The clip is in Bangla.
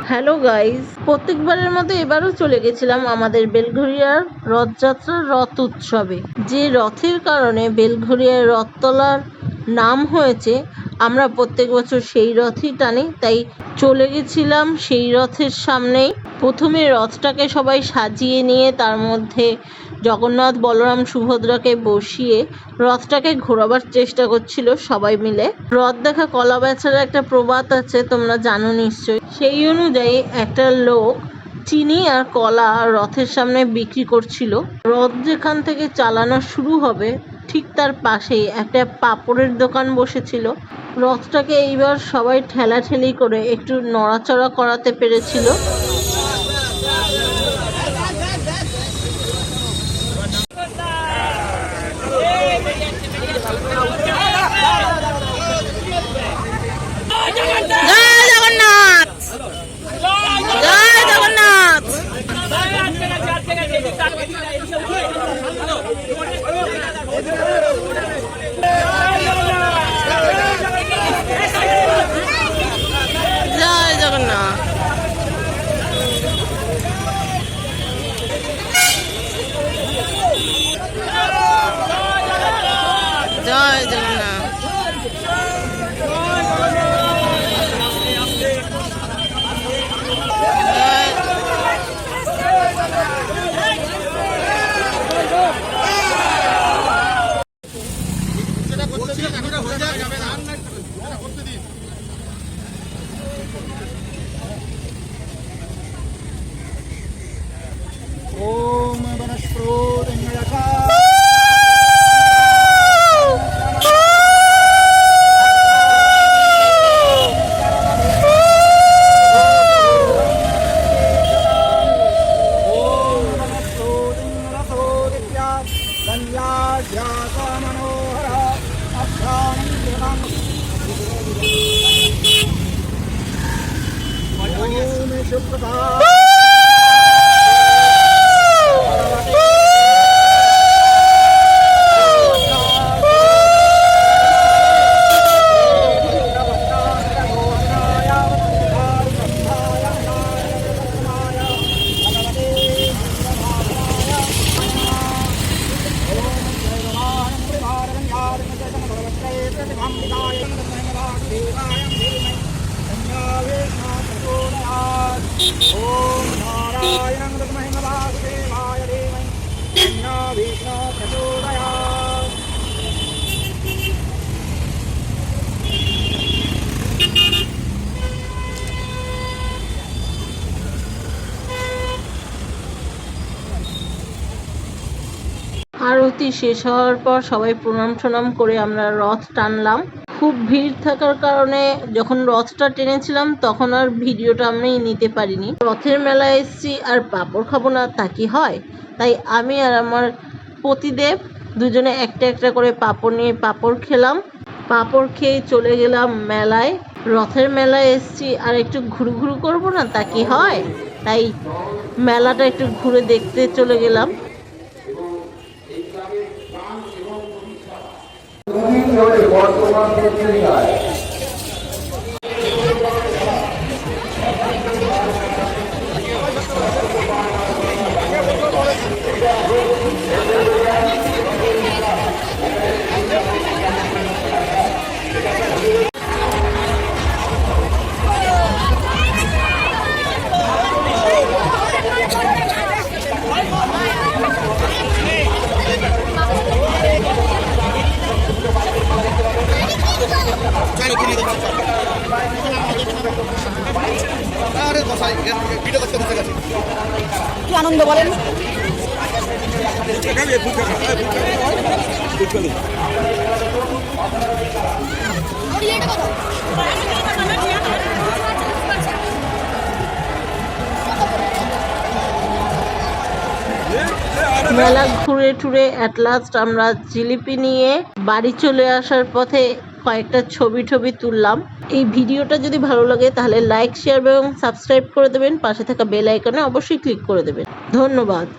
হ্যালো গাইস, প্রত্যেকবারের মতো এবারও চলে গেছিলাম আমাদের বেলঘরিয়ার রথযাত্রার রথ উৎসবে। যে রথের কারণে বেলঘরিয়ার রথতলার নাম হয়েছে, আমরা প্রত্যেক বছর সেই রথই টানি। তাই চলে গেছিলাম সেই রথের সামনেই। প্রথমে রথটাকে সবাই সাজিয়ে নিয়ে তার মধ্যে জগন্নাথ, বলরাম, সুভদ্রাকে বসিয়ে রথটাকে ঘোরাবার চেষ্টা করছিল সবাই মিলে। রথ দেখা কলা বেচার একটা প্রবাদ আছে, তোমরা জানো নিশ্চয়ই। সেই অনুযায়ী একটা লোক চিনি আর কলা রথের সামনে বিক্রি করছিল। রথ যেখান থেকে চালানো শুরু হবে ঠিক তার পাশেই একটা পাঁপড়ের দোকান বসেছিল। রথটাকে এইবার সবাই ঠেলাঠেলি করে একটু নড়াচড়া করাতে পেরেছিল। জয় জগন্নাথ। ओम वनस्पतिर्यथा আরতি শেষ হওয়ার পর সবাই প্রণাম টনাম করে আমরা রথ টানলাম। খুব ভিড় থাকার কারণে যখন রথটা টেনেছিলাম তখন আর ভিডিওটা আমি নিতে পারিনি। রথের মেলায় এসেছি আর পাঁপড় খাবো না তা কি হয়? তাই আমি আর আমার পতিদেব দুজনে একটা একটা করে পাঁপড় নিয়ে পাঁপড় খেলাম। পাঁপড় খেয়ে চলে গেলাম মেলায়। রথের মেলায় এসেছি আর একটু ঘুরু ঘুরু করবো না তা কি হয়? তাই মেলাটা একটু ঘুরে দেখতে চলে গেলাম। বর্তমান পত্রিকায় কি আনন্দ বলেন। মেলা ঘুরে টুরে অ্যাট লাস্ট আমরা জিলিপি নিয়ে বাড়ি চলে আসার পথে কয়েকটা ছবি তুললাম। এই ভিডিওটা যদি ভালো লাগে তাহলে লাইক, শেয়ার এবং সাবস্ক্রাইব করে দেবেন। পাশে থাকা বেল আইকনে অবশ্যই ক্লিক করে দেবেন। ধন্যবাদ।